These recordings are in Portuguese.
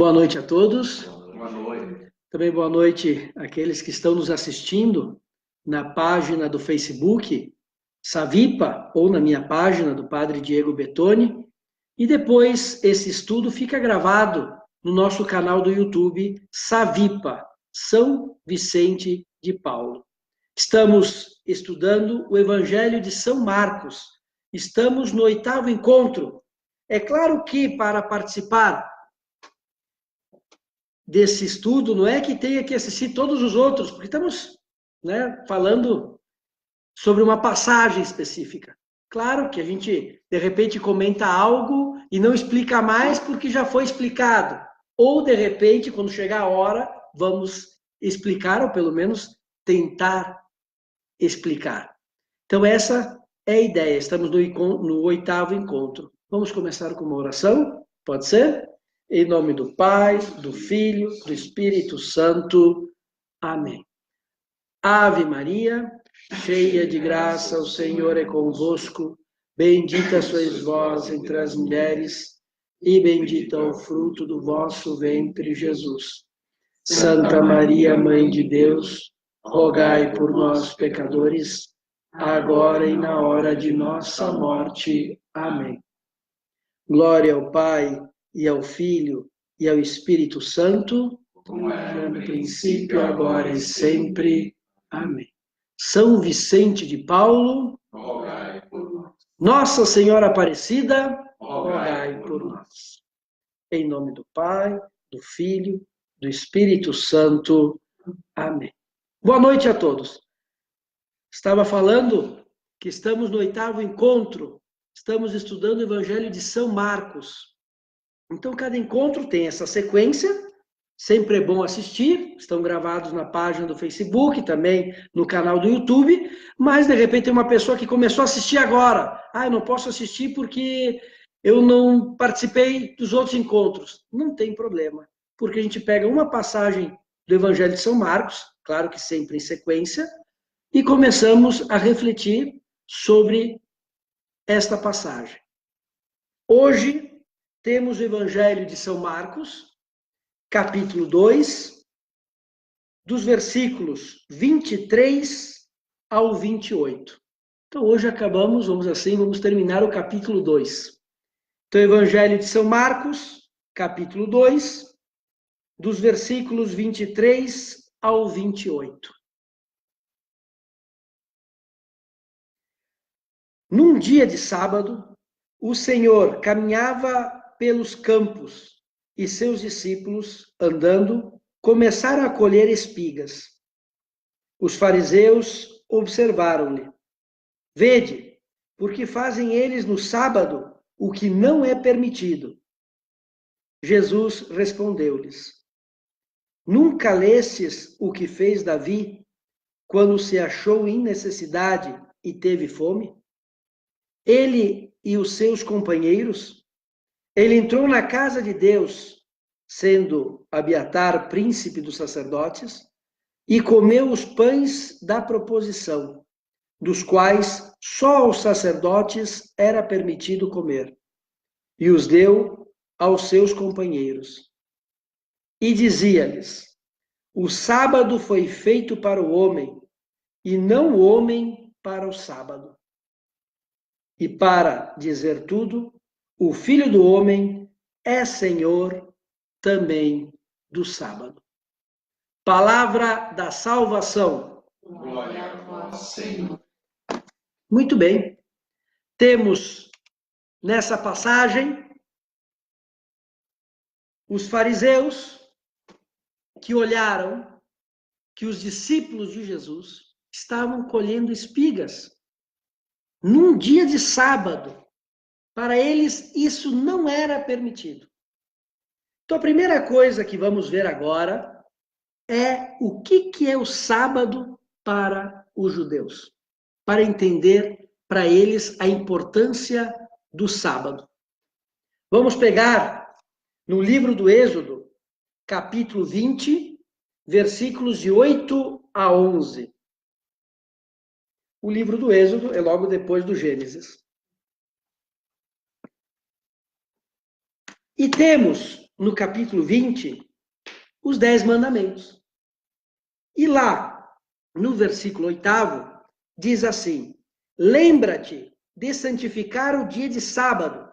Boa noite a todos. Boa noite. Também boa noite àqueles que estão nos assistindo na página do Facebook Savipa ou na minha página do Padre Diego Bettoni. E depois esse estudo fica gravado no nosso canal do YouTube Savipa, São Vicente de Paulo. Estamos estudando o Evangelho de São Marcos. Estamos no 8º encontro. É claro que para participar desse estudo, não é que tenha que assistir todos os outros, porque estamos falando sobre uma passagem específica. Claro que a gente, de repente, comenta algo e não explica mais porque já foi explicado. Ou, de repente, quando chegar a hora, vamos explicar, ou pelo menos tentar explicar. Então, essa é a ideia. Estamos no 8º encontro. Vamos começar com uma oração? Pode ser? Em nome do Pai, do Filho, do Espírito Santo. Amém. Ave Maria, cheia de graça, o Senhor é convosco. Bendita sois vós entre as mulheres, e bendito é o fruto do vosso ventre, Jesus. Santa Maria, Mãe de Deus, rogai por nós, pecadores, agora e na hora de nossa morte. Amém. Glória ao Pai, e ao Filho, e ao Espírito Santo, como era no princípio, agora e sempre. Amém. São Vicente de Paulo, rogai por nós. Nossa Senhora Aparecida, rogai por nós. Em nome do Pai, do Filho, do Espírito Santo. Amém. Boa noite a todos. Estava falando que estamos no 8º encontro, estamos estudando o Evangelho de São Marcos. Então, cada encontro tem essa sequência, sempre é bom assistir, estão gravados na página do Facebook, também no canal do YouTube, mas, de repente, tem uma pessoa que começou a assistir agora. Eu não posso assistir porque eu não participei dos outros encontros. Não tem problema, porque a gente pega uma passagem do Evangelho de São Marcos, claro que sempre em sequência, e começamos a refletir sobre esta passagem. Hoje, temos o Evangelho de São Marcos, capítulo 2, dos versículos 23 ao 28. Então, hoje acabamos, vamos terminar o capítulo 2. Então, Evangelho de São Marcos, capítulo 2, dos versículos 23 ao 28. Num dia de sábado, o Senhor caminhava pelos campos, e seus discípulos, andando, começaram a colher espigas. Os fariseus observaram-lhe. Vede, porque fazem eles no sábado o que não é permitido. Jesus respondeu-lhes. Nunca lestes o que fez Davi, quando se achou em necessidade e teve fome? Ele e os seus companheiros. Ele entrou na casa de Deus, sendo Abiatar príncipe dos sacerdotes, e comeu os pães da proposição, dos quais só aos sacerdotes era permitido comer, e os deu aos seus companheiros. E dizia-lhes, o sábado foi feito para o homem, e não o homem para o sábado. E para dizer tudo, o Filho do Homem é Senhor também do sábado. Palavra da salvação. Glória a vós, Senhor. Muito bem. Temos nessa passagem os fariseus que olharam que os discípulos de Jesus estavam colhendo espigas num dia de sábado. Para eles, isso não era permitido. Então, a primeira coisa que vamos ver agora é o que é o sábado para os judeus. Para entender, para eles, a importância do sábado. Vamos pegar no livro do Êxodo, capítulo 20, versículos de 8 a 11. O livro do Êxodo é logo depois do Gênesis. E temos no capítulo 20, os 10 mandamentos. E lá, no versículo 8º, diz assim: lembra-te de santificar o dia de sábado,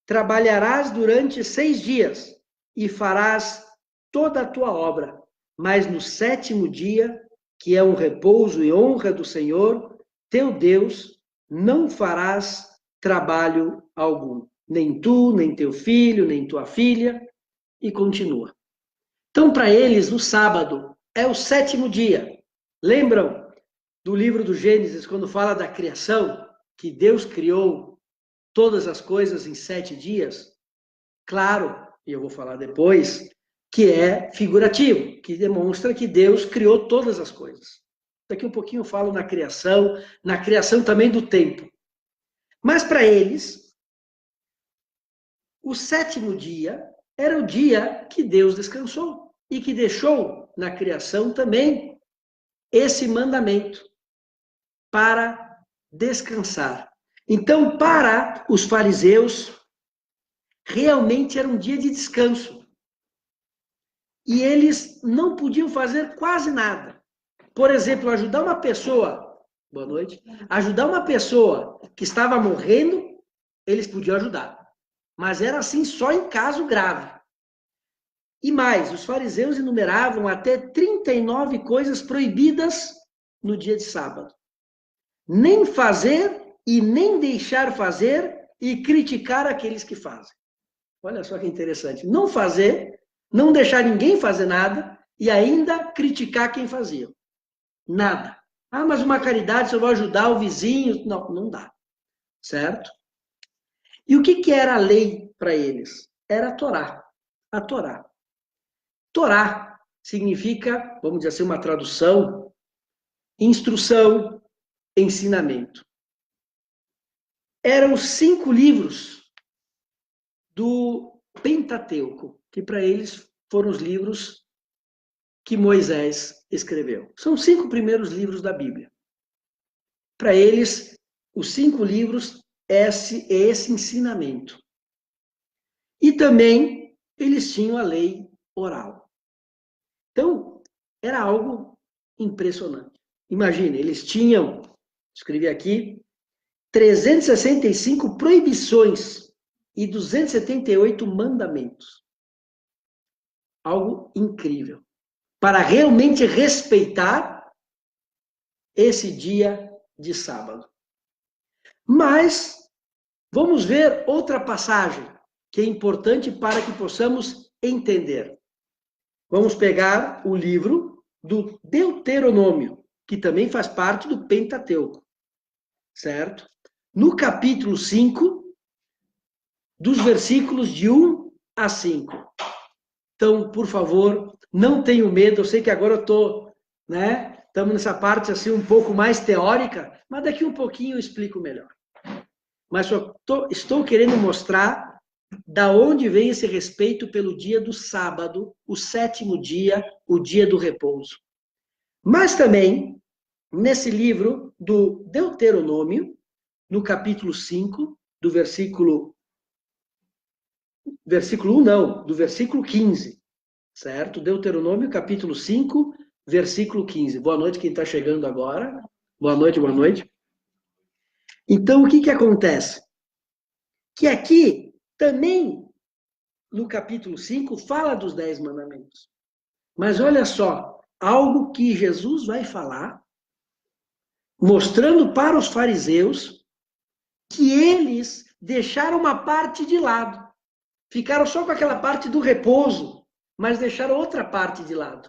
trabalharás durante 6 dias e farás toda a tua obra, mas no 7º dia, que é um repouso e honra do Senhor, teu Deus, não farás trabalho algum. Nem tu, nem teu filho, nem tua filha, e continua. Então, para eles, o sábado é o 7º dia. Lembram do livro do Gênesis, quando fala da criação, que Deus criou todas as coisas em 7 dias? Claro, e eu vou falar depois, que é figurativo, que demonstra que Deus criou todas as coisas. Daqui um pouquinho eu falo na criação também do tempo. Mas para eles, o 7º dia era o dia que Deus descansou e que deixou na criação também esse mandamento para descansar. Então, para os fariseus, realmente era um dia de descanso. E eles não podiam fazer quase nada. Por exemplo, ajudar uma pessoa, boa noite, ajudar uma pessoa que estava morrendo, eles podiam ajudar. Mas era assim só em caso grave. E mais, os fariseus enumeravam até 39 coisas proibidas no dia de sábado. Nem fazer e nem deixar fazer e criticar aqueles que fazem. Olha só que interessante. Não fazer, não deixar ninguém fazer nada e ainda criticar quem fazia. Nada. Ah, mas uma caridade, só vou ajudar o vizinho. Não, não dá. Certo? E o que era a lei para eles? Era a Torá. A Torá. Torá significa, vamos dizer assim, uma tradução, instrução, ensinamento. Eram os 5 livros do Pentateuco, que para eles foram os livros que Moisés escreveu. São 5 primeiros livros da Bíblia. Para eles, os 5 livros é esse ensinamento. E também eles tinham a lei oral. Então, era algo impressionante. Imagine, eles tinham, escrevi aqui, 365 proibições e 278 mandamentos. Algo incrível. Para realmente respeitar esse dia de sábado. Mas, vamos ver outra passagem que é importante para que possamos entender. Vamos pegar o livro do Deuteronômio, que também faz parte do Pentateuco, certo? No capítulo 5, dos versículos de 1 a 5. Então, por favor, não tenham medo, eu sei que agora eu estou, estamos nessa parte assim um pouco mais teórica, mas daqui um pouquinho eu explico melhor. Mas só estou querendo mostrar da onde vem esse respeito pelo dia do sábado, o 7º dia, o dia do repouso. Mas também, nesse livro do Deuteronômio, no capítulo 5, do versículo 1 não, do versículo 15, certo? Deuteronômio, capítulo 5, versículo 15. Boa noite quem está chegando agora. Boa noite, boa noite. Então, o que acontece? Que aqui, também, no capítulo 5, fala dos 10 mandamentos. Mas olha só, algo que Jesus vai falar, mostrando para os fariseus que eles deixaram uma parte de lado. Ficaram só com aquela parte do repouso, mas deixaram outra parte de lado.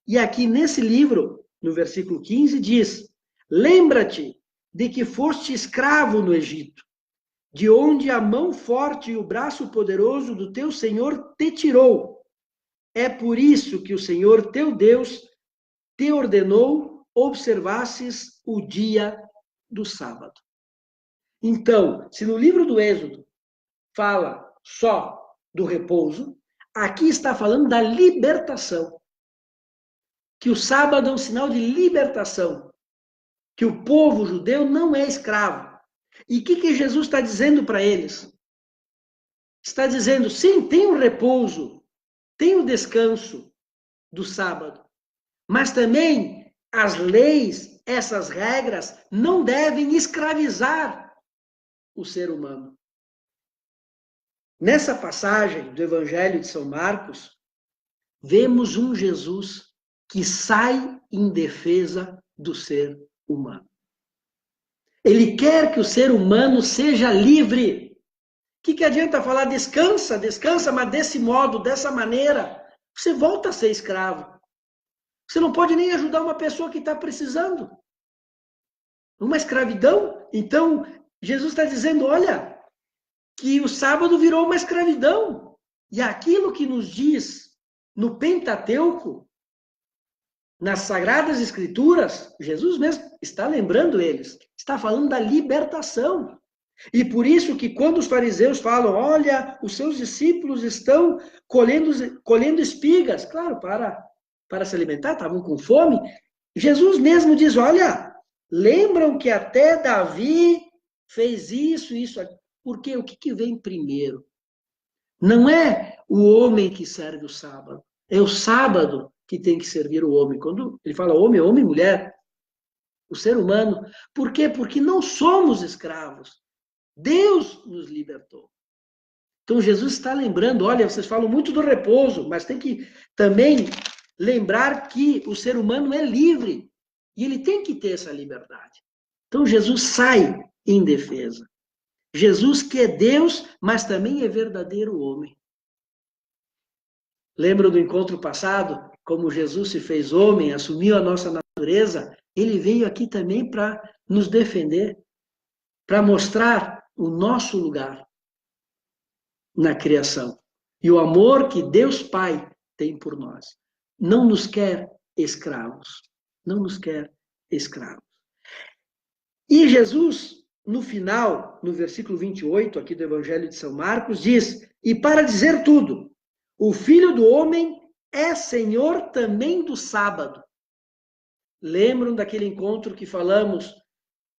E aqui nesse livro, no versículo 15, diz: lembra-te de que foste escravo no Egito, de onde a mão forte e o braço poderoso do teu Senhor te tirou. É por isso que o Senhor teu Deus te ordenou observasses o dia do sábado. Então, se no livro do Êxodo fala só do repouso, aqui está falando da libertação. Que o sábado é um sinal de libertação. Que o povo judeu não é escravo. E o que Jesus está dizendo para eles? está dizendo, sim, tem o repouso, tem o descanso do sábado, mas também as leis, essas regras, não devem escravizar o ser humano. Nessa passagem do Evangelho de São Marcos, vemos um Jesus que sai em defesa do ser humano. Ele quer que o ser humano seja livre. O que adianta falar descansa, descansa, mas desse modo, dessa maneira, você volta a ser escravo. Você não pode nem ajudar uma pessoa que está precisando. Uma escravidão. Então, Jesus está dizendo, olha, que o sábado virou uma escravidão. E aquilo que nos diz no Pentateuco, nas Sagradas Escrituras, Jesus mesmo está lembrando eles, está falando da libertação. E por isso que quando os fariseus falam, olha, os seus discípulos estão colhendo espigas, claro, para se alimentar, estavam com fome, Jesus mesmo diz, olha, lembram que até Davi fez isso, porque o que vem primeiro? Não é o homem que serve o sábado, é o sábado que tem que servir o homem. Quando ele fala homem, homem e mulher, o ser humano. Por quê? Porque não somos escravos. Deus nos libertou. Então Jesus está lembrando, olha, vocês falam muito do repouso, mas tem que também lembrar que o ser humano é livre e ele tem que ter essa liberdade. Então Jesus sai em defesa. Jesus que é Deus, mas também é verdadeiro homem. Lembra do encontro passado? Como Jesus se fez homem, assumiu a nossa natureza, ele veio aqui também para nos defender, para mostrar o nosso lugar na criação. E o amor que Deus Pai tem por nós. Não nos quer escravos. Não nos quer escravos. E Jesus, no final, no versículo 28, aqui do Evangelho de São Marcos, diz, e para dizer tudo, o Filho do Homem é Senhor também do sábado. Lembram daquele encontro que falamos,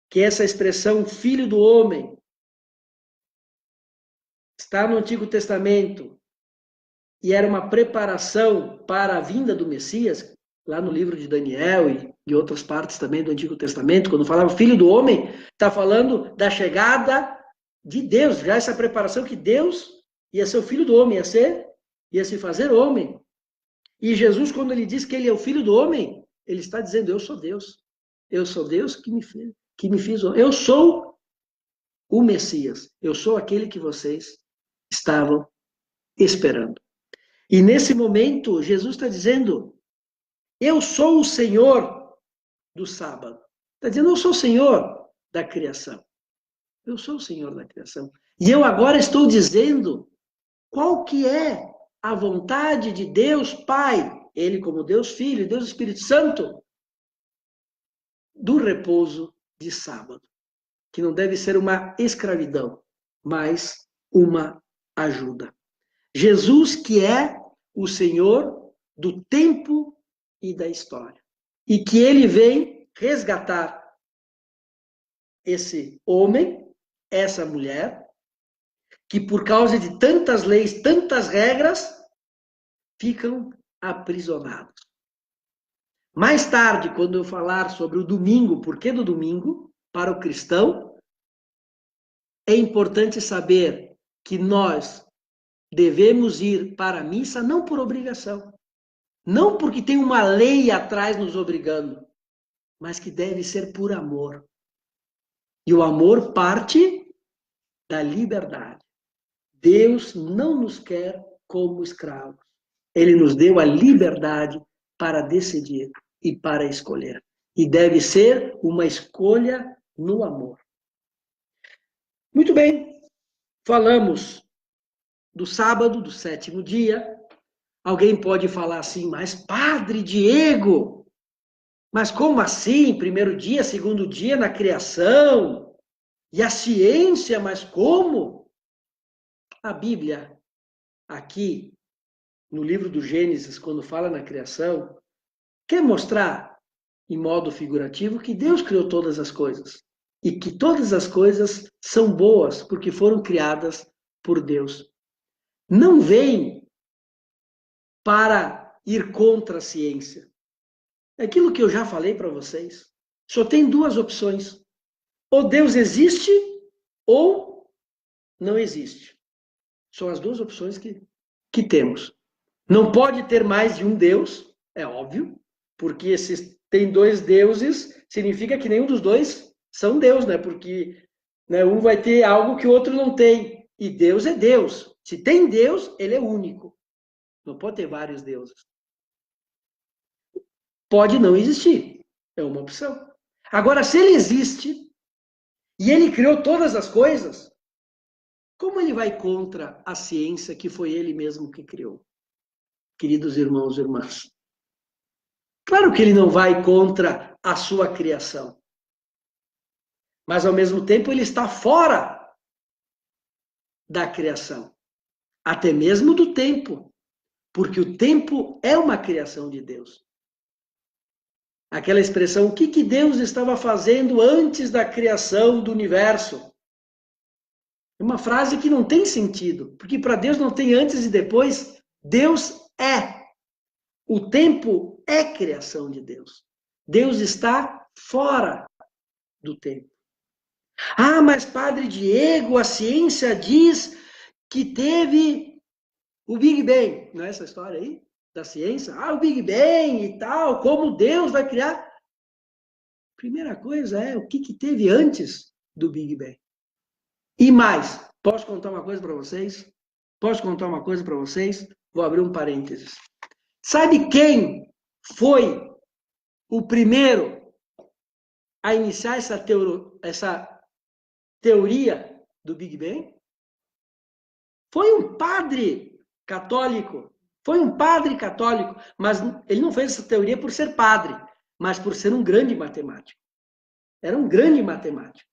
que essa expressão Filho do Homem está no Antigo Testamento e era uma preparação para a vinda do Messias, lá no livro de Daniel e outras partes também do Antigo Testamento, quando falava Filho do Homem, está falando da chegada de Deus, já essa preparação que Deus ia ser o Filho do Homem, ia se fazer homem. E Jesus, quando ele diz que ele é o Filho do Homem, ele está dizendo, eu sou Deus. Eu sou Deus que me fiz homem. Eu sou o Messias. Eu sou aquele que vocês estavam esperando. E nesse momento, Jesus está dizendo, eu sou o Senhor do sábado. Está dizendo, eu sou o Senhor da criação. Eu sou o Senhor da criação. E eu agora estou dizendo qual que é a vontade de Deus Pai, Ele como Deus Filho e Deus Espírito Santo, do repouso de sábado. Que não deve ser uma escravidão, mas uma ajuda. Jesus que é o Senhor do tempo e da história. E que Ele vem resgatar esse homem, essa mulher, que por causa de tantas leis, tantas regras, ficam aprisionados. Mais tarde, quando eu falar sobre o domingo, por que do domingo, para o cristão, é importante saber que nós devemos ir para a missa não por obrigação, não porque tem uma lei atrás nos obrigando, mas que deve ser por amor. E o amor parte da liberdade. Deus não nos quer como escravos. Ele nos deu a liberdade para decidir e para escolher. E deve ser uma escolha no amor. Muito bem, falamos do sábado, do 7º dia. Alguém pode falar assim, mas Padre Diego, mas como assim? 1º dia, 2º dia na criação? E a ciência, mas como? A Bíblia, aqui, no livro do Gênesis, quando fala na criação, quer mostrar, em modo figurativo, que Deus criou todas as coisas. E que todas as coisas são boas, porque foram criadas por Deus. não vem para ir contra a ciência. É aquilo que eu já falei para vocês. Só tem duas opções. Ou Deus existe, ou não existe. São as duas opções que temos. Não pode ter mais de um Deus, é óbvio, porque se tem dois deuses, significa que nenhum dos dois são Deus, né? Porque um vai ter algo que o outro não tem. E Deus é Deus. Se tem Deus, ele é único. Não pode ter vários deuses. Pode não existir. É uma opção. Agora, se ele existe, e ele criou todas as coisas, como ele vai contra a ciência que foi ele mesmo que criou? Queridos irmãos e irmãs. Claro que ele não vai contra a sua criação. Mas, ao mesmo tempo, ele está fora da criação. Até mesmo do tempo. Porque o tempo é uma criação de Deus. Aquela expressão, o que Deus estava fazendo antes da criação do universo? É uma frase que não tem sentido. Porque para Deus não tem antes e depois. Deus é. O tempo é criação de Deus. Deus está fora do tempo. Ah, mas Padre Diego, a ciência diz que teve o Big Bang. Não é essa história aí? Da ciência? Ah, o Big Bang e tal, como Deus vai criar. Primeira coisa é o que teve antes do Big Bang. E mais, posso contar uma coisa para vocês? Posso contar uma coisa para vocês? Vou abrir um parênteses. Sabe quem foi o primeiro a iniciar essa teoria do Big Bang? Foi um padre católico. Foi um padre católico. Mas ele não fez essa teoria por ser padre, mas por ser um grande matemático. Era um grande matemático.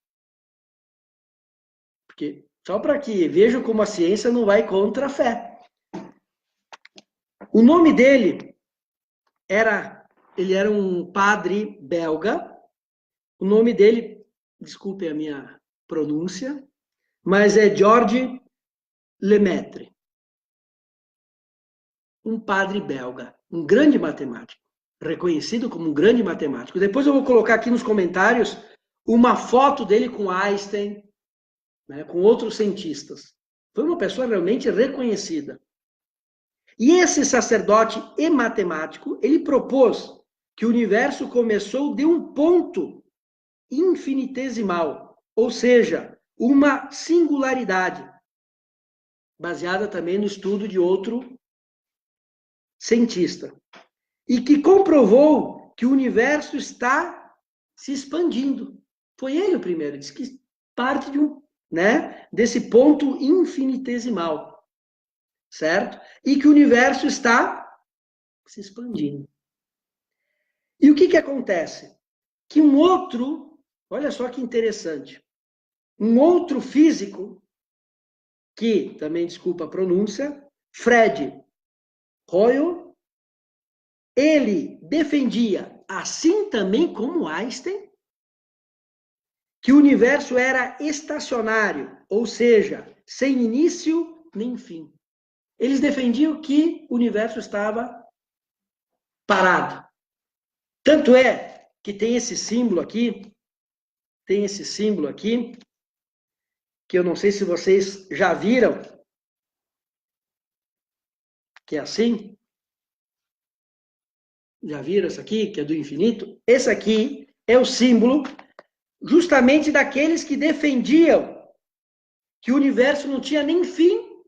Porque, só para que vejam como a ciência não vai contra a fé. O nome dele ele era um padre belga. O nome dele, desculpe a minha pronúncia, mas é Georges Lemaitre. Um padre belga, um grande matemático, reconhecido como um grande matemático. Depois eu vou colocar aqui nos comentários uma foto dele com Einstein, né, com outros cientistas. Foi uma pessoa realmente reconhecida. E esse sacerdote e matemático, ele propôs que o universo começou de um ponto infinitesimal, ou seja, uma singularidade, baseada também no estudo de outro cientista, e que comprovou que o universo está se expandindo. Foi ele o primeiro, disse que parte desse ponto infinitesimal, certo? E que o universo está se expandindo. E o que acontece? Que um outro, olha só que interessante, um outro físico, que também, desculpa a pronúncia, Fred Hoyle, ele defendia, assim também como Einstein, que o universo era estacionário, ou seja, sem início nem fim. Eles defendiam que o universo estava parado. Tanto é que tem esse símbolo aqui, que eu não sei se vocês já viram, que é assim. Já viram esse aqui, que é do infinito? Esse aqui é o símbolo justamente daqueles que defendiam que o universo não tinha nem fim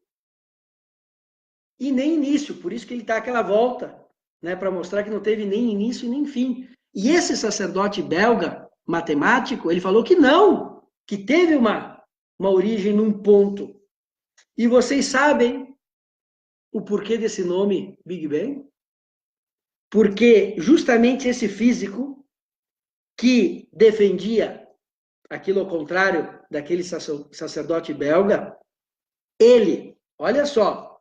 e nem início. Por isso que ele está aquela volta, né, para mostrar que não teve nem início e nem fim. E esse sacerdote belga, matemático, ele falou que não, que teve uma origem num ponto. E vocês sabem o porquê desse nome Big Bang? Porque justamente esse físico que defendia aquilo ao contrário daquele sacerdote belga, ele, olha só,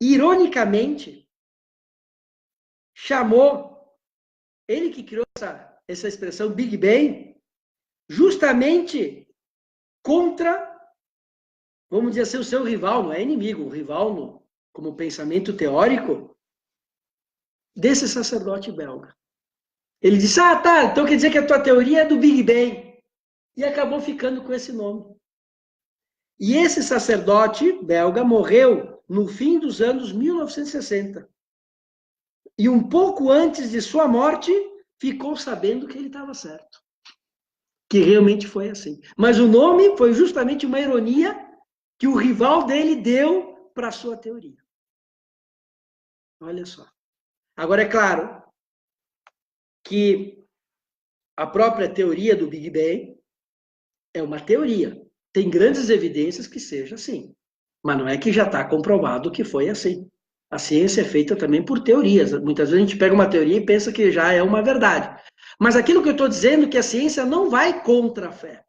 ironicamente, chamou, ele que criou essa expressão Big Bang, justamente contra vamos dizer assim, o seu rival, não é inimigo, o rival como pensamento teórico desse sacerdote belga. Ele disse, tá, então quer dizer que a tua teoria é do Big Bang. E acabou ficando com esse nome. E esse sacerdote belga morreu no fim dos anos 1960. E um pouco antes de sua morte, ficou sabendo que ele estava certo. Que realmente foi assim. Mas o nome foi justamente uma ironia que o rival dele deu para a sua teoria. Olha só. Agora, é claro que a própria teoria do Big Bang é uma teoria. Tem grandes evidências que seja assim. Mas não é que já está comprovado que foi assim. A ciência é feita também por teorias. Muitas vezes a gente pega uma teoria e pensa que já é uma verdade. Mas aquilo que eu estou dizendo é que a ciência não vai contra a fé.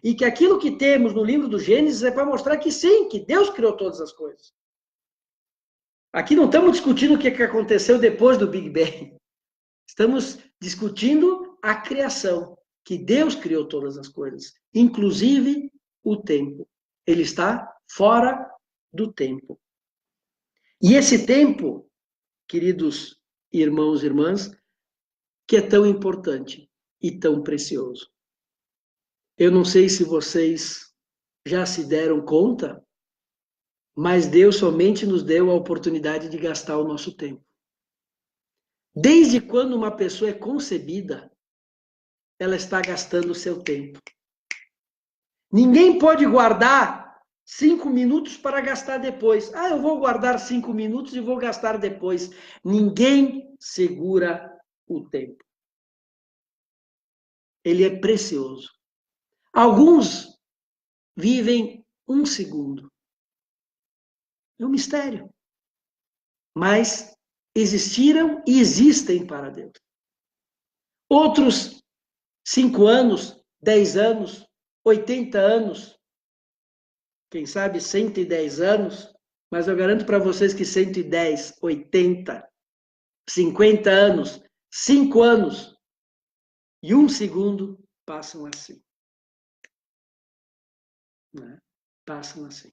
E que aquilo que temos no livro do Gênesis é para mostrar que sim, que Deus criou todas as coisas. Aqui não estamos discutindo o que aconteceu depois do Big Bang. Estamos discutindo a criação, que Deus criou todas as coisas, inclusive o tempo. Ele está fora do tempo. E esse tempo, queridos irmãos e irmãs, que é tão importante e tão precioso. Eu não sei se vocês já se deram conta, mas Deus somente nos deu a oportunidade de gastar o nosso tempo. Desde quando uma pessoa é concebida, ela está gastando o seu tempo. Ninguém pode guardar 5 minutos para gastar depois. Eu vou guardar 5 minutos e vou gastar depois. Ninguém segura o tempo. Ele é precioso. Alguns vivem 1 segundo. É um mistério. Mas existiram e existem para Deus. Outros 5 anos, 10 anos, 80 anos, quem sabe 110 anos, mas eu garanto para vocês que 110, 80, 50 anos, 5 anos e 1 segundo passam assim. Né? Passam assim.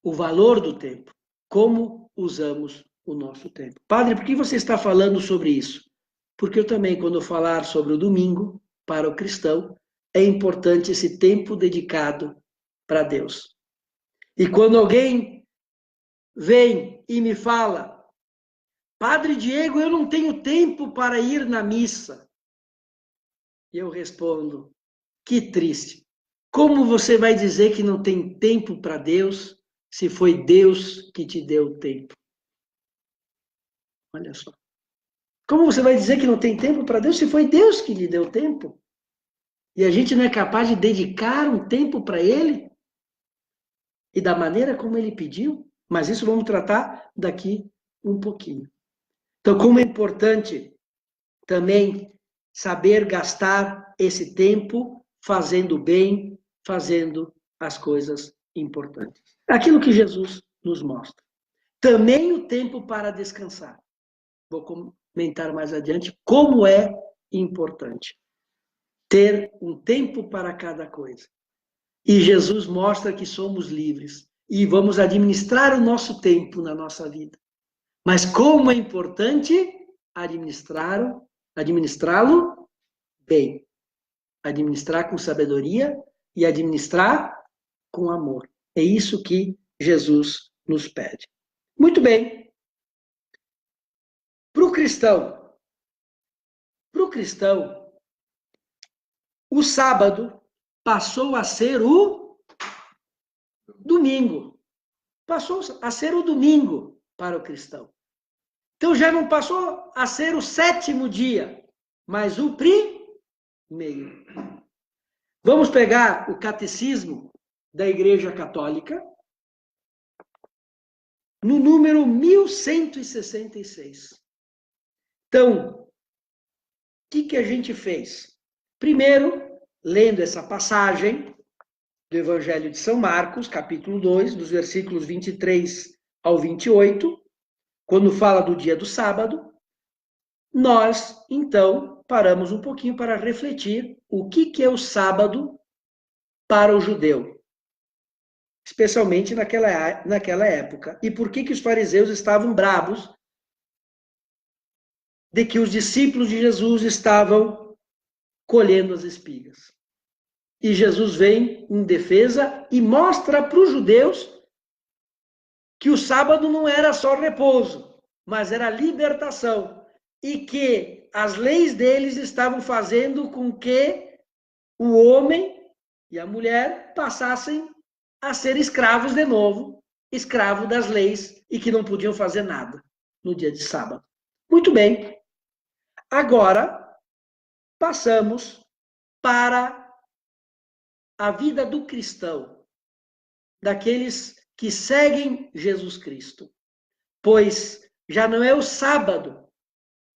O valor do tempo. Como usamos o nosso tempo. Padre, por que você está falando sobre isso? Porque eu também, quando eu falar sobre o domingo, para o cristão, é importante esse tempo dedicado para Deus. E quando alguém vem e me fala, Padre Diego, eu não tenho tempo para ir na missa. E eu respondo, que triste. Como você vai dizer que não tem tempo para Deus, se foi Deus que te deu tempo? Olha só. Como você vai dizer que não tem tempo para Deus, se foi Deus que lhe deu tempo? E a gente não é capaz de dedicar um tempo para Ele? E da maneira como Ele pediu? Mas isso vamos tratar daqui um pouquinho. Então, como é importante também saber gastar esse tempo fazendo bem, fazendo as coisas importantes. Aquilo que Jesus nos mostra. Também o tempo para descansar. Vou comentar mais adiante como é importante ter um tempo para cada coisa. E Jesus mostra que somos livres e vamos administrar o nosso tempo na nossa vida. Mas como é importante administrá-lo bem. Administrar com sabedoria e administrar com amor. É isso que Jesus nos pede. Muito bem. Para o cristão, o sábado passou a ser o domingo. Passou a ser o domingo para o cristão. Então já não passou a ser o 7º dia, mas o primeiro. Vamos pegar o catecismo da Igreja Católica, no número 1166. Então, o que a gente fez? Primeiro, lendo essa passagem do Evangelho de São Marcos, capítulo 2, dos versículos 23 ao 28, quando fala do dia do sábado, nós, então, paramos um pouquinho para refletir o que é o sábado para o judeu, especialmente naquela época. E por que os fariseus estavam bravos de que os discípulos de Jesus estavam colhendo as espigas? E Jesus vem em defesa e mostra para os judeus que o sábado não era só repouso, mas era libertação. E que as leis deles estavam fazendo com que o homem e a mulher passassem a ser escravos de novo, escravo das leis, e que não podiam fazer nada no dia de sábado. Muito bem. Agora, passamos para a vida do cristão, daqueles que seguem Jesus Cristo. Pois já não é o sábado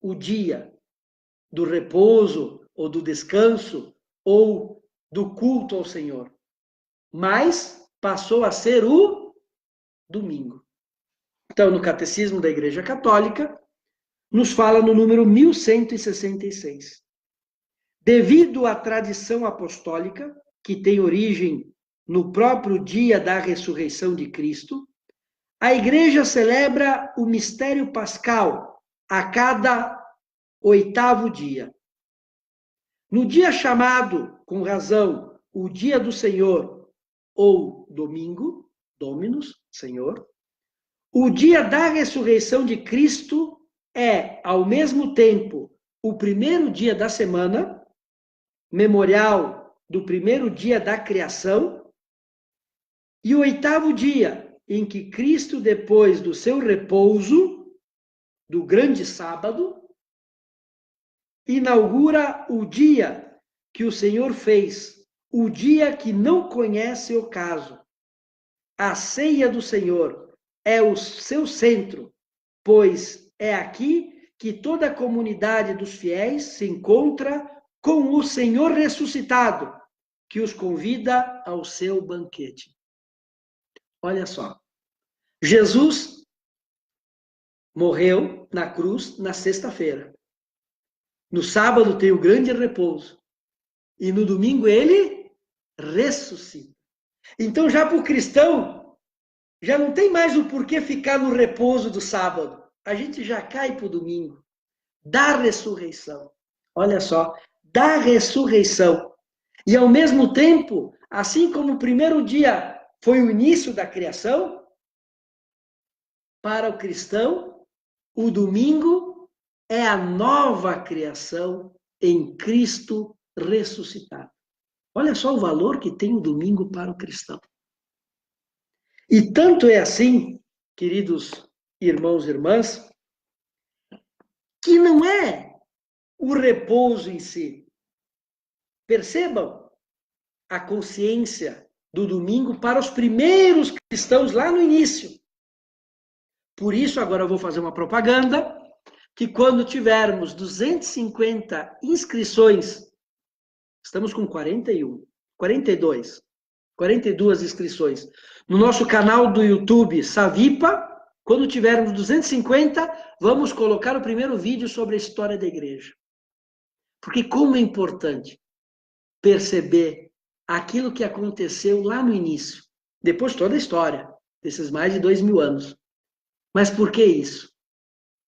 o dia do repouso, ou do descanso, ou do culto ao Senhor, mas passou a ser o domingo. Então, no Catecismo da Igreja Católica, nos fala no número 1166. Devido à tradição apostólica, que tem origem no próprio dia da ressurreição de Cristo, a Igreja celebra o mistério pascal a cada 8º dia. No dia chamado, com razão, o dia do Senhor, ou domingo, Dominus, Senhor, o dia da ressurreição de Cristo é, ao mesmo tempo, o primeiro dia da semana, memorial do primeiro dia da criação, e o 8º dia em que Cristo, depois do seu repouso, do grande sábado, inaugura o dia que o Senhor fez, o dia que não conhece o caso. A ceia do Senhor é o seu centro, pois é aqui que toda a comunidade dos fiéis se encontra com o Senhor ressuscitado, que os convida ao seu banquete. Olha só, Jesus morreu na cruz na sexta-feira. No sábado tem o grande repouso. E no domingo ele ressuscita. Então, já para o cristão, já não tem mais o porquê ficar no repouso do sábado. A gente já cai para o domingo. Da ressurreição. Olha só, da ressurreição. E ao mesmo tempo, assim como o primeiro dia foi o início da criação, para o cristão, o domingo é a nova criação em Cristo ressuscitado. Olha só o valor que tem o domingo para o cristão. E tanto é assim, queridos irmãos e irmãs, que não é o repouso em si. Percebam a consciência do domingo para os primeiros cristãos lá no início. Por isso, agora eu vou fazer uma propaganda, que quando tivermos 250 inscrições, estamos com 42 inscrições, no nosso canal do YouTube Savipa, quando tivermos 250, vamos colocar o primeiro vídeo sobre a história da igreja. Porque como é importante perceber aquilo que aconteceu lá no início, depois toda a história, desses mais de 2000 anos. Mas por que isso?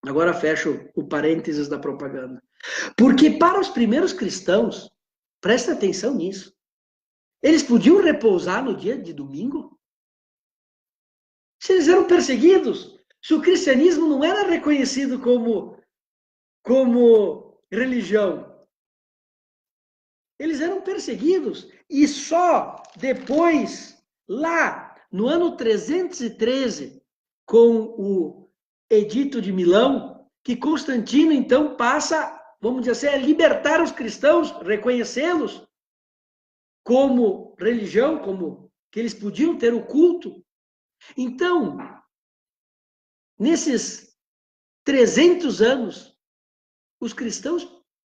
Agora fecho o parênteses da propaganda. Porque para os primeiros cristãos, presta atenção nisso, eles podiam repousar no dia de domingo? Se eles eram perseguidos, se o cristianismo não era reconhecido como religião, eles eram perseguidos. E só depois, lá no ano 313, com o Edito de Milão, que Constantino então passa, vamos dizer assim, a libertar os cristãos, reconhecê-los como religião, como que eles podiam ter o culto. Então, nesses 300 anos, os cristãos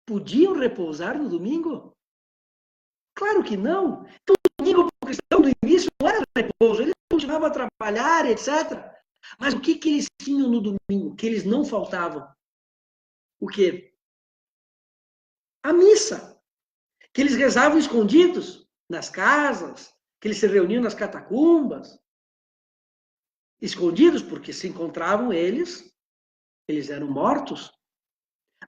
podiam repousar no domingo? Claro que não. Então, o domingo para o cristão do início não era repouso, eles continuavam a trabalhar, etc. Mas o que eles tinham no domingo, que eles não faltavam? O quê? A missa. Que eles rezavam escondidos. nas casas, que eles se reuniam nas catacumbas, escondidos, porque se encontravam eles eram mortos.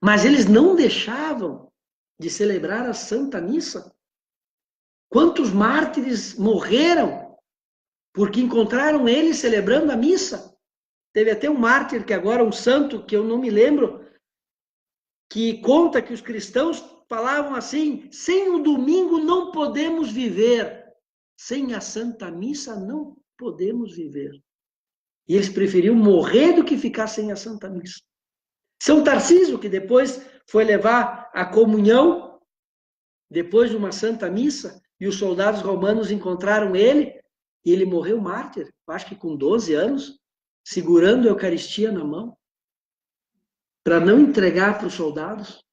Mas eles não deixavam de celebrar a Santa Missa. Quantos mártires morreram porque encontraram eles celebrando a missa? Teve até um mártir, que agora, um santo, que eu não me lembro, que conta que os cristãos falavam assim: sem o domingo não podemos viver, sem a Santa Missa não podemos viver. E eles preferiam morrer do que ficar sem a Santa Missa. São Tarcísio, que depois foi levar a comunhão, depois de uma Santa Missa, e os soldados romanos encontraram ele, e ele morreu mártir, acho que com 12 anos, segurando a Eucaristia na mão, para não entregar para os soldados.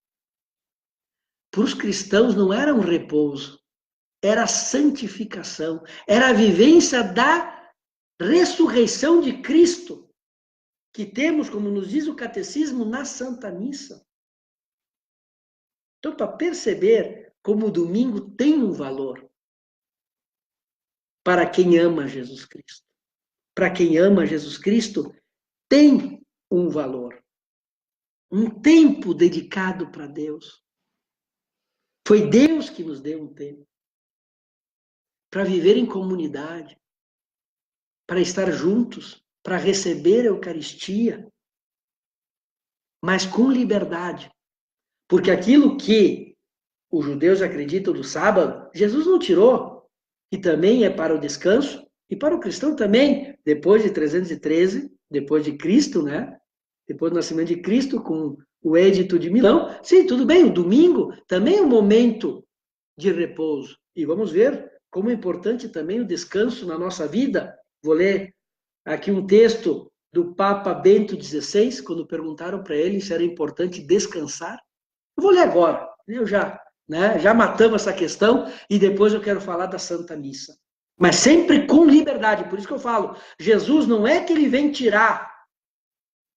Para os cristãos não era um repouso, era a santificação, era a vivência da ressurreição de Cristo, que temos, como nos diz o catecismo, na Santa Missa. Então, para perceber como o domingo tem um valor para quem ama Jesus Cristo. Para quem ama Jesus Cristo, tem um valor. Um tempo dedicado para Deus. Foi Deus que nos deu um tempo para viver em comunidade, para estar juntos, para receber a Eucaristia, mas com liberdade. Porque aquilo que os judeus acreditam do sábado, Jesus não tirou, e também é para o descanso, e para o cristão também, depois de 313, depois de Cristo, né? Depois do nascimento de Cristo, com o Edito de Milão. Sim, tudo bem, o domingo também é um momento de repouso. E vamos ver como é importante também o descanso na nossa vida. Vou ler aqui um texto do Papa Bento XVI, quando perguntaram para ele se era importante descansar. Eu vou ler agora, eu já matamos essa questão, e depois eu quero falar da Santa Missa. Mas sempre com liberdade, por isso que eu falo, Jesus não é que ele vem tirar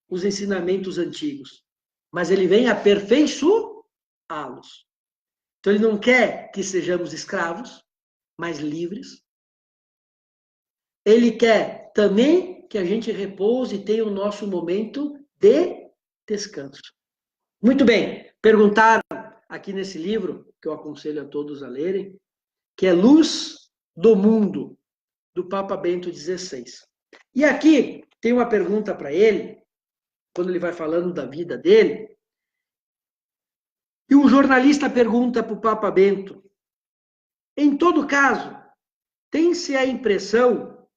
os ensinamentos antigos, mas ele vem aperfeiçoá-los. Então ele não quer que sejamos escravos, mas livres. Ele quer também que a gente repouse e tenha o nosso momento de descanso. Muito bem, perguntaram aqui nesse livro, que eu aconselho a todos a lerem, que é Luz do Mundo, do Papa Bento XVI. E aqui tem uma pergunta para ele, quando ele vai falando da vida dele, e um jornalista pergunta para o Papa Bento: em todo caso, tem-se a impressão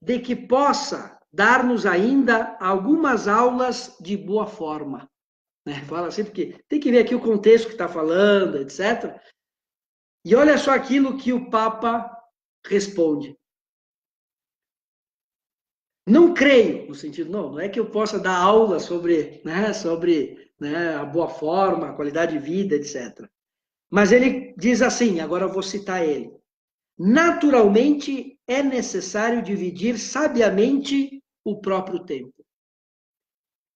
de que possa dar-nos ainda algumas aulas de boa forma? Fala assim, porque tem que ver aqui o contexto que está falando, etc. E olha só aquilo que o Papa responde. Não creio, no sentido, não é que eu possa dar aula sobre a boa forma, a qualidade de vida, etc. Mas ele diz assim, agora eu vou citar ele. Naturalmente, é necessário dividir sabiamente o próprio tempo.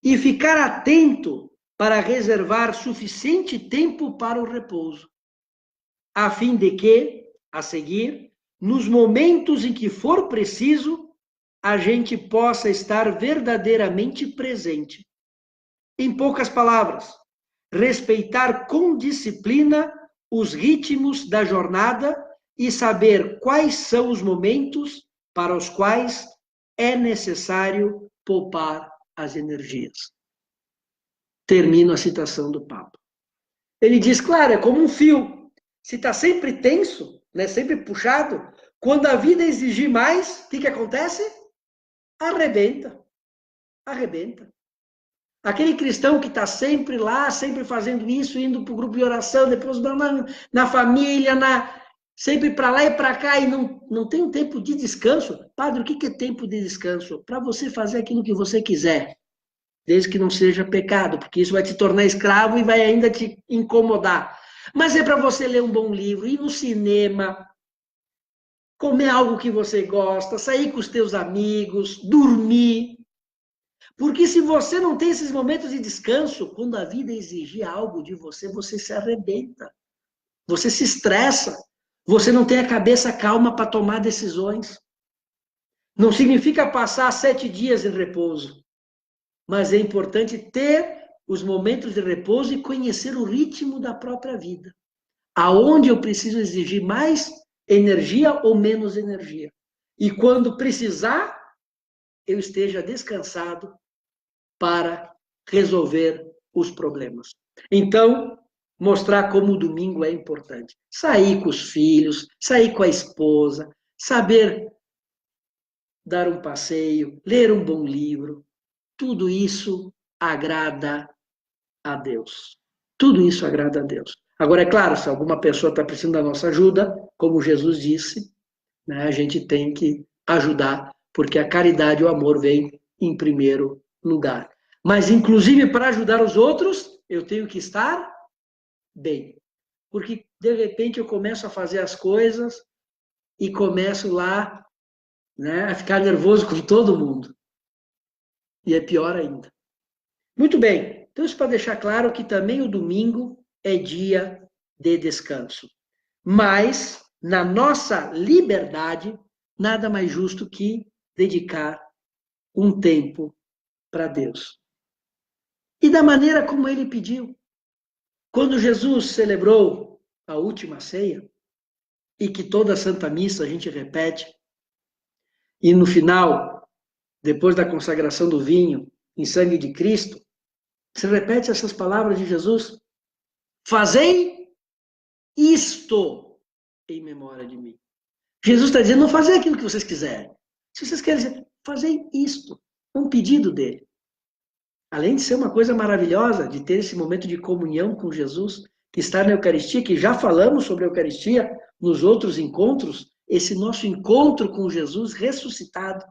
E ficar atento para reservar suficiente tempo para o repouso, a fim de que, a seguir, nos momentos em que for preciso, a gente possa estar verdadeiramente presente. Em poucas palavras, respeitar com disciplina os ritmos da jornada e saber quais são os momentos para os quais é necessário poupar as energias. Termino a citação do Papa. Ele diz, claro, é como um fio. Se está sempre tenso, sempre puxado, quando a vida exigir mais, o que acontece? Arrebenta. Aquele cristão que está sempre lá, sempre fazendo isso, indo para o grupo de oração, depois na família, sempre para lá e para cá, e não tem um tempo de descanso. Padre, o que é tempo de descanso? Para você fazer aquilo que você quiser, desde que não seja pecado, porque isso vai te tornar escravo e vai ainda te incomodar. Mas é para você ler um bom livro, ir no cinema, comer algo que você gosta, sair com os teus amigos, dormir. Porque se você não tem esses momentos de descanso, quando a vida exigir algo de você, você se arrebenta. Você se estressa. Você não tem a cabeça calma para tomar decisões. Não significa passar 7 dias em repouso, mas é importante ter os momentos de repouso e conhecer o ritmo da própria vida. Aonde eu preciso exigir mais energia ou menos energia. E quando precisar, eu esteja descansado para resolver os problemas. Então, mostrar como o domingo é importante. Sair com os filhos, sair com a esposa, saber dar um passeio, ler um bom livro, tudo isso agrada a Deus. Tudo isso agrada a Deus. Agora, é claro, se alguma pessoa está precisando da nossa ajuda, como Jesus disse, né, a gente tem que ajudar, porque a caridade e o amor vêm em primeiro lugar. Mas, inclusive, para ajudar os outros, eu tenho que estar bem. Porque, de repente, eu começo a fazer as coisas e começo lá, né, a ficar nervoso com todo mundo. E é pior ainda. Muito bem. Então, isso para deixar claro que também o domingo é dia de descanso. Mas, na nossa liberdade, nada mais justo que dedicar um tempo para Deus. E da maneira como ele pediu. Quando Jesus celebrou a última ceia, e que toda a Santa Missa a gente repete, e no final, depois da consagração do vinho em sangue de Cristo, se repete essas palavras de Jesus: fazei isto em memória de mim. Jesus está dizendo, não fazer aquilo que vocês quiserem. Se vocês querem dizer, fazer isto. É um pedido dele. Além de ser uma coisa maravilhosa, de ter esse momento de comunhão com Jesus, que está na Eucaristia, que já falamos sobre a Eucaristia nos outros encontros, esse nosso encontro com Jesus ressuscitado.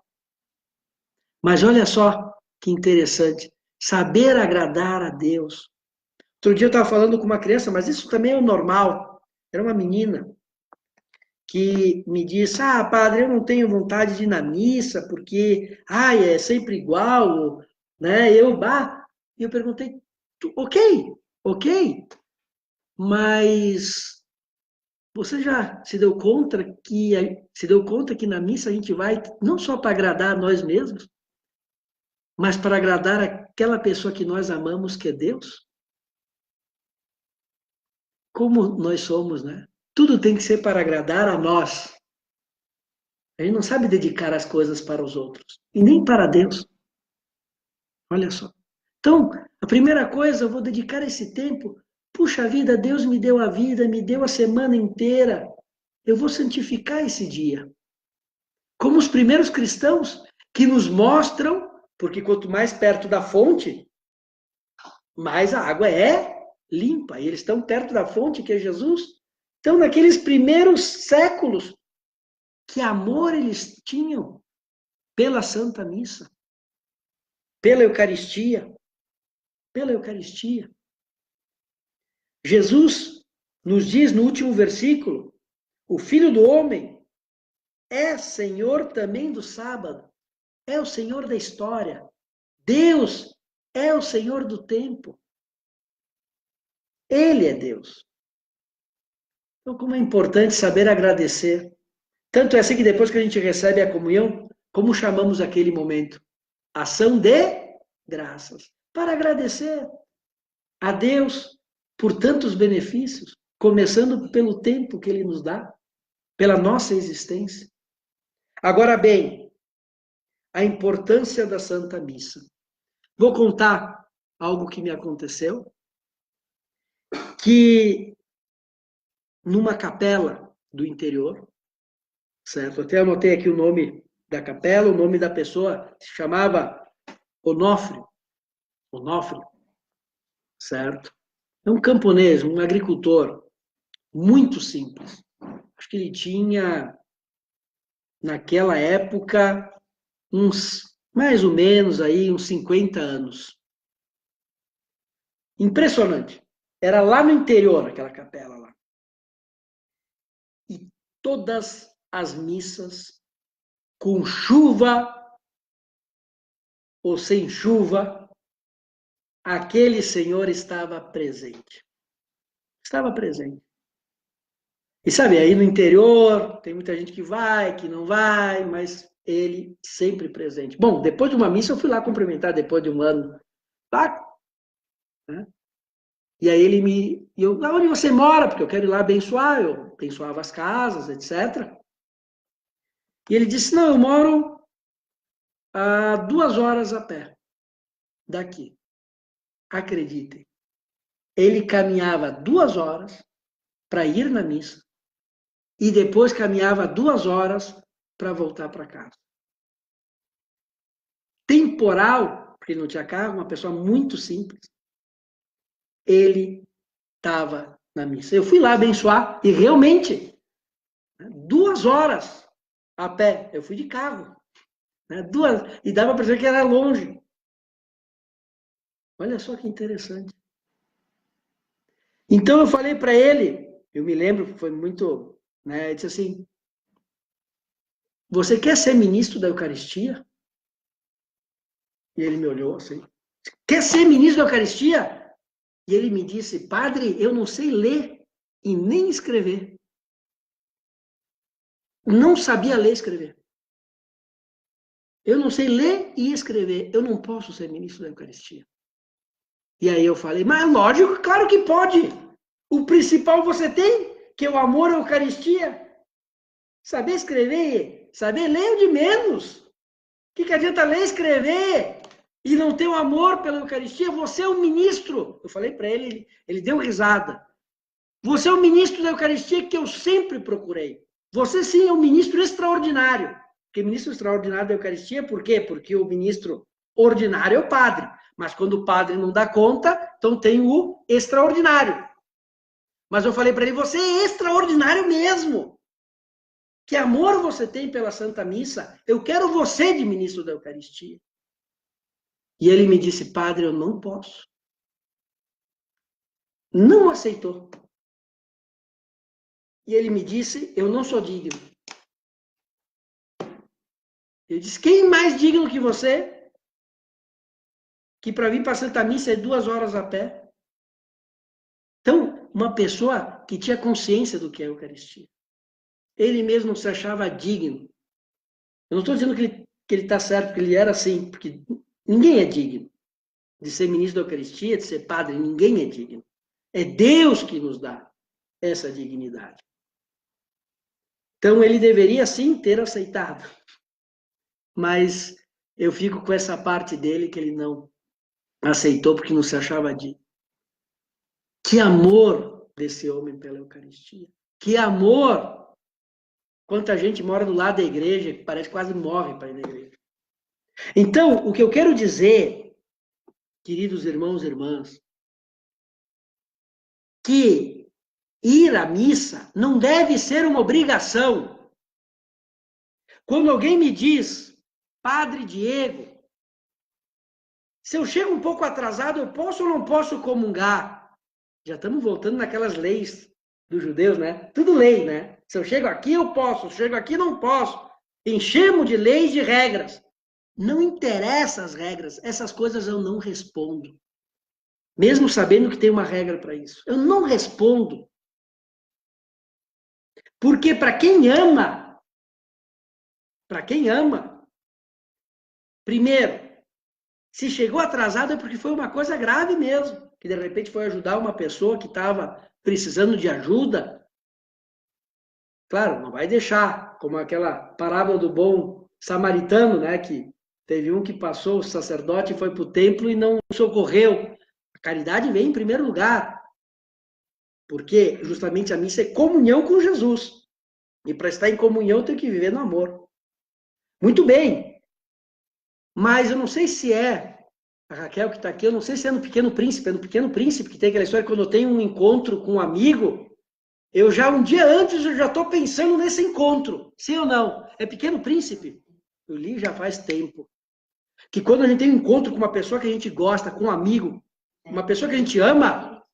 Mas olha só que interessante, saber agradar a Deus. Outro dia eu estava falando com uma criança, mas isso também é o normal. Era uma menina que me disse, padre, eu não tenho vontade de ir na missa, porque, é sempre igual, né? E eu perguntei, ok, mas você já se deu conta que na missa a gente vai não só para agradar a nós mesmos, mas para agradar aquela pessoa que nós amamos, que é Deus? Como nós somos, né? Tudo tem que ser para agradar a nós. A gente não sabe dedicar as coisas para os outros, e nem para Deus. Olha só. Então, a primeira coisa, eu vou dedicar esse tempo. Puxa vida, Deus me deu a vida, me deu a semana inteira. Eu vou santificar esse dia. Como os primeiros cristãos que nos mostram, porque quanto mais perto da fonte, mais a água é limpa. E eles estão perto da fonte, que é Jesus. Então, naqueles primeiros séculos, que amor eles tinham pela Santa Missa, pela Eucaristia. Pela Eucaristia. Jesus nos diz no último versículo, o Filho do Homem é Senhor também do sábado, é o Senhor da história. Deus é o Senhor do tempo. Ele é Deus. Então, como é importante saber agradecer. Tanto é assim que depois que a gente recebe a comunhão, como chamamos aquele momento? Ação de graças. Para agradecer a Deus por tantos benefícios, começando pelo tempo que Ele nos dá, pela nossa existência. Agora bem, a importância da Santa Missa. Vou contar algo que me aconteceu, que numa capela do interior, certo? Até anotei aqui o nome da capela, o nome da pessoa se chamava Onofre, certo? É um camponês, um agricultor, muito simples. Acho que ele tinha, naquela época, mais ou menos uns 50 anos. Impressionante. Era lá no interior, aquela capela lá. E todas as missas, com chuva ou sem chuva, aquele senhor estava presente. Estava presente. E sabe, aí no interior, tem muita gente que vai, que não vai, mas ele sempre presente. Bom, depois de uma missa eu fui lá cumprimentar, depois de um ano. Lá, né? E aí onde você mora? Porque eu quero ir lá abençoar, eu abençoava as casas, etc. E ele disse, não, eu moro a 2 horas a pé daqui. Acreditem. Ele caminhava 2 horas para ir na missa e depois caminhava 2 horas para voltar para casa. Temporal, porque ele não tinha carro, uma pessoa muito simples. Ele estava na missa. Eu fui lá abençoar e realmente, 2 horas a pé. Eu fui de carro. E dava para ver que era longe. Olha só que interessante. Então eu falei para ele, eu me lembro, foi muito, né, eu disse assim, você quer ser ministro da Eucaristia? E ele me olhou assim, quer ser ministro da Eucaristia? E ele me disse, padre, eu não sei ler e nem escrever. Não sabia ler e escrever. Eu não sei ler e escrever, eu não posso ser ministro da Eucaristia. E aí eu falei, mas lógico, claro que pode. O principal você tem, que é o amor à Eucaristia. Saber escrever, saber ler o de menos. O que adianta ler e escrever e não ter o amor pela Eucaristia? Você é o ministro. Eu falei para ele, ele deu risada. Você é o ministro da Eucaristia que eu sempre procurei. Você sim é um ministro extraordinário. Porque ministro extraordinário da Eucaristia, por quê? Porque o ministro ordinário é o padre. Mas quando o padre não dá conta, então tem o extraordinário. Mas eu falei para ele, você é extraordinário mesmo. Que amor você tem pela Santa Missa? Eu quero você de ministro da Eucaristia. E ele me disse, padre, eu não posso. Não aceitou. E ele me disse, eu não sou digno. Eu disse, quem mais digno que você? Que para vir para a Santa Missa é 2 horas a pé. Então, uma pessoa que tinha consciência do que é a Eucaristia. Ele mesmo se achava digno. Eu não estou dizendo que ele está certo, porque ele era assim, porque ninguém é digno de ser ministro da Eucaristia, de ser padre, ninguém é digno. É Deus que nos dá essa dignidade. Então, ele deveria sim ter aceitado. Mas eu fico com essa parte dele que ele não aceitou porque não se achava digno. Que amor desse homem pela Eucaristia. Que amor! Quanta gente mora do lado da igreja, que parece que quase morre para ir na igreja. Então, o que eu quero dizer, queridos irmãos e irmãs, que ir à missa não deve ser uma obrigação. Quando alguém me diz, Padre Diego, se eu chego um pouco atrasado, eu posso ou não posso comungar? Já estamos voltando naquelas leis dos judeus, né? Tudo lei, né? Se eu chego aqui, eu posso. Se eu chego aqui, não posso. Enchemos de leis e de regras. Não interessa as regras. Essas coisas eu não respondo. Mesmo sabendo que tem uma regra para isso. Eu não respondo. Porque para quem ama, primeiro, se chegou atrasado é porque foi uma coisa grave mesmo. Que de repente foi ajudar uma pessoa que estava precisando de ajuda. Claro, não vai deixar, como aquela parábola do bom samaritano, né? Que teve um que passou, o sacerdote foi para o templo e não socorreu. A caridade vem em primeiro lugar. Porque justamente a missa é comunhão com Jesus. E para estar em comunhão tem que viver no amor. Muito bem. Mas eu não sei se é a Raquel que está aqui, eu não sei se é no Pequeno Príncipe. É no Pequeno Príncipe que tem aquela história, quando eu tenho um encontro com um amigo, eu já, um dia antes, eu já estou pensando nesse encontro. Sim ou não? É Pequeno Príncipe. Eu li já faz tempo. Que quando a gente tem um encontro com uma pessoa que a gente gosta, com um amigo, uma pessoa que a gente ama,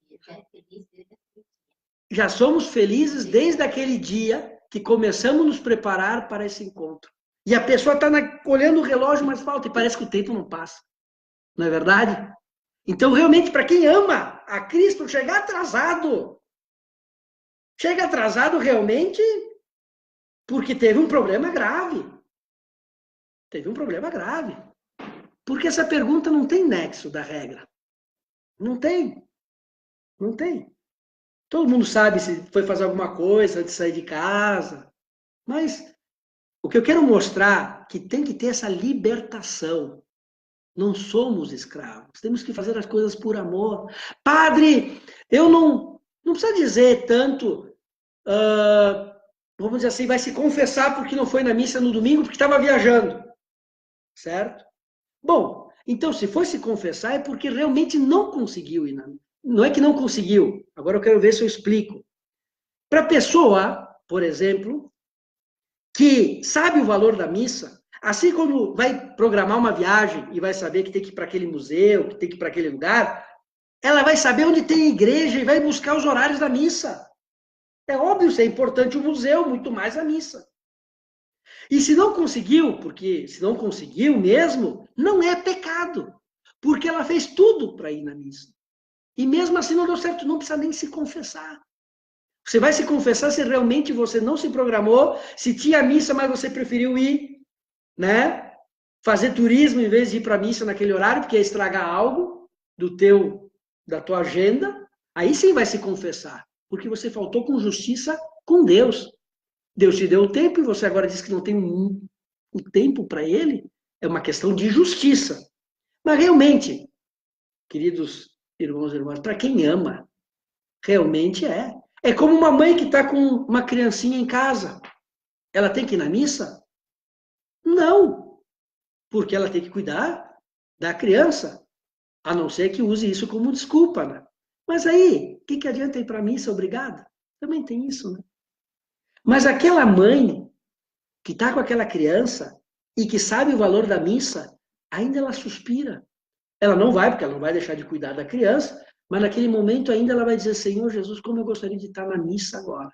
já somos felizes desde aquele dia que começamos a nos preparar para esse encontro. E a pessoa está olhando o relógio, mas falta, e parece que o tempo não passa. Não é verdade? Então, realmente, para quem ama a Cristo, chegar atrasado Chega atrasado realmente porque teve um problema grave. Teve um problema grave. Porque essa pergunta não tem nexo da regra. Não tem. Não tem. Todo mundo sabe se foi fazer alguma coisa antes de sair de casa. Mas o que eu quero mostrar é que tem que ter essa libertação. Não somos escravos. Temos que fazer as coisas por amor. Padre, eu não precisa dizer tanto, vamos dizer assim, vai se confessar porque não foi na missa no domingo porque estava viajando. Certo? Bom, então se foi se confessar é porque realmente não conseguiu ir na missa. Não é que não conseguiu. Agora eu quero ver se eu explico. Para a pessoa, por exemplo, que sabe o valor da missa, assim como vai programar uma viagem e vai saber que tem que ir para aquele museu, que tem que ir para aquele lugar, ela vai saber onde tem igreja e vai buscar os horários da missa. É óbvio, isso é importante o museu, muito mais a missa. E se não conseguiu, porque se não conseguiu mesmo, não é pecado, porque ela fez tudo para ir na missa. E mesmo assim não deu certo, não precisa nem se confessar. Você vai se confessar se realmente você não se programou, se tinha missa, mas você preferiu ir, né? Fazer turismo em vez de ir para a missa naquele horário, porque ia estragar algo da tua agenda. Aí sim vai se confessar, porque você faltou com justiça com Deus. Deus te deu o tempo e você agora diz que não tem o tempo para ele. É uma questão de justiça. Mas realmente, queridos irmãos e irmãs, para quem ama, realmente é. É como uma mãe que está com uma criancinha em casa. Ela tem que ir na missa? Não, porque ela tem que cuidar da criança, a não ser que use isso como desculpa, né? Mas aí, o que adianta ir para a missa obrigada? Também tem isso, né? Mas aquela mãe que está com aquela criança e que sabe o valor da missa, ainda ela suspira. Ela não vai, porque ela não vai deixar de cuidar da criança, mas naquele momento ainda ela vai dizer, Senhor Jesus, como eu gostaria de estar na missa agora.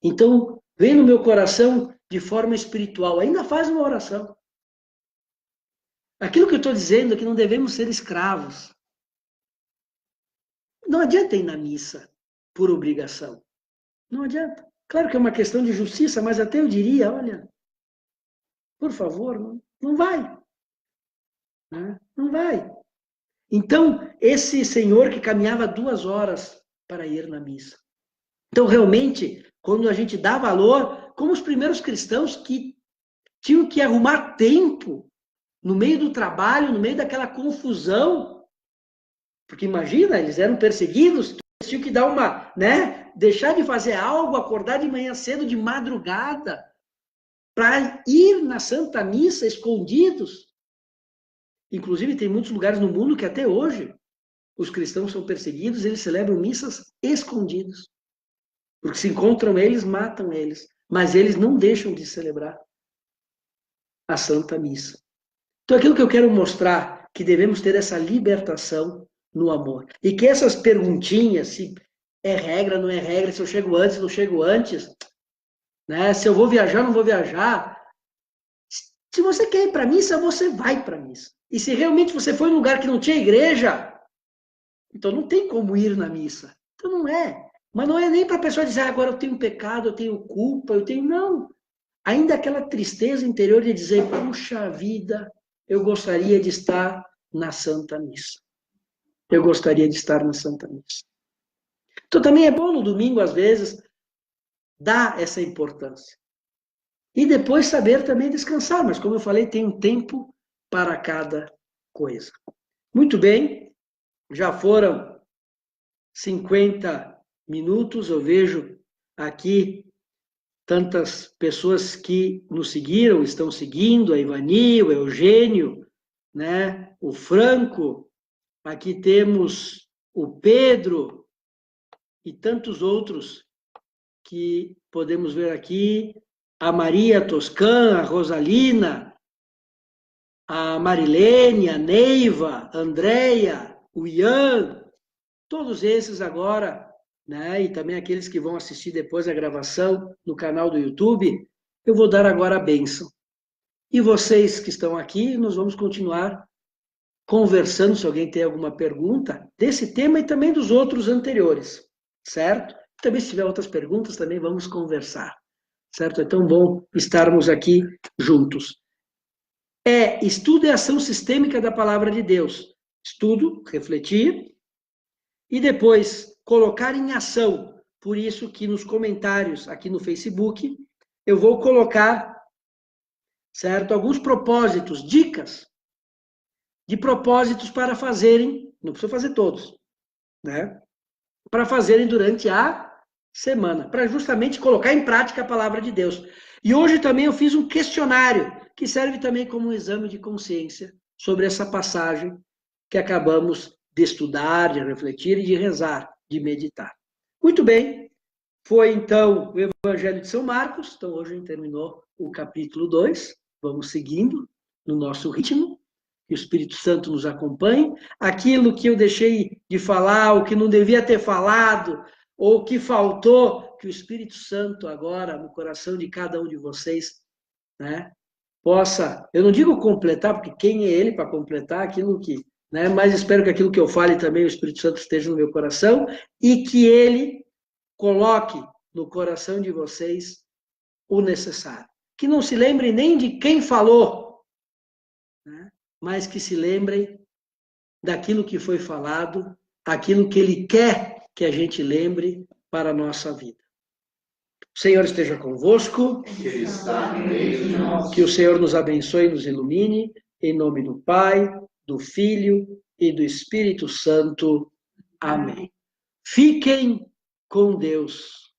Então, vem no meu coração de forma espiritual, ainda faz uma oração. Aquilo que eu estou dizendo é que não devemos ser escravos. Não adianta ir na missa por obrigação. Não adianta. Claro que é uma questão de justiça, mas até eu diria, olha, por favor, não vai. Não vai. Então, esse senhor que caminhava 2 horas para ir na missa. Então, realmente, quando a gente dá valor, como os primeiros cristãos que tinham que arrumar tempo no meio do trabalho, no meio daquela confusão, porque imagina, eles eram perseguidos, eles tinham que dar uma, né, deixar de fazer algo, acordar de manhã cedo, de madrugada, para ir na Santa Missa escondidos. Inclusive, tem muitos lugares no mundo que até hoje os cristãos são perseguidos, eles celebram missas escondidos. Porque se encontram eles, matam eles. Mas eles não deixam de celebrar a Santa Missa. Então, aquilo que eu quero mostrar, que devemos ter essa libertação no amor. E que essas perguntinhas, se é regra, não é regra, se eu chego antes, não chego antes, né? Se eu vou viajar, não vou viajar. Se você quer ir para a missa, você vai para a missa. E se realmente você foi num lugar que não tinha igreja, então não tem como ir na missa. Então não é. Mas não é nem para a pessoa dizer, agora eu tenho pecado, eu tenho culpa, eu tenho... Não. Ainda aquela tristeza interior de dizer, puxa vida, eu gostaria de estar na Santa Missa. Eu gostaria de estar na Santa Missa. Então também é bom no domingo, às vezes, dar essa importância. E depois saber também descansar. Mas como eu falei, tem um tempo para cada coisa. Muito bem, já foram 50 minutos, eu vejo aqui tantas pessoas que nos seguiram, estão seguindo, a Ivani, o Eugênio, né? O Franco, aqui temos o Pedro e tantos outros que podemos ver aqui, a Maria Toscan, a Rosalina, a Marilene, a Neiva, a Andréia, o Ian, todos esses agora, né, e também aqueles que vão assistir depois a gravação no canal do YouTube, eu vou dar agora a bênção. E vocês que estão aqui, nós vamos continuar conversando, se alguém tem alguma pergunta, desse tema e também dos outros anteriores, certo? Também, se tiver outras perguntas, também vamos conversar, certo? É tão bom estarmos aqui juntos. Estudo e ação sistêmica da palavra de Deus. Estudo, refletir, e depois colocar em ação. Por isso que nos comentários aqui no Facebook, eu vou colocar, certo, alguns propósitos, dicas de propósitos para fazerem, não precisa fazer todos, né? Para fazerem durante a semana, para justamente colocar em prática a palavra de Deus. E hoje também eu fiz um questionário, que serve também como um exame de consciência sobre essa passagem que acabamos de estudar, de refletir e de rezar, de meditar. Muito bem, foi então o Evangelho de São Marcos, então hoje a gente terminou o capítulo 2, vamos seguindo no nosso ritmo, que o Espírito Santo nos acompanhe. Aquilo que eu deixei de falar, o que não devia ter falado, ou o que faltou, que o Espírito Santo agora, no coração de cada um de vocês, né, possa, eu não digo completar, porque quem é ele para completar aquilo que, né, mas espero que aquilo que eu fale também, o Espírito Santo esteja no meu coração, e que ele coloque no coração de vocês o necessário. Que não se lembre nem de quem falou, né, mas que se lembrem daquilo que foi falado, aquilo que ele quer que a gente lembre para a nossa vida. O Senhor esteja convosco, que o Senhor nos abençoe e nos ilumine, em nome do Pai, do Filho e do Espírito Santo. Amém. Fiquem com Deus.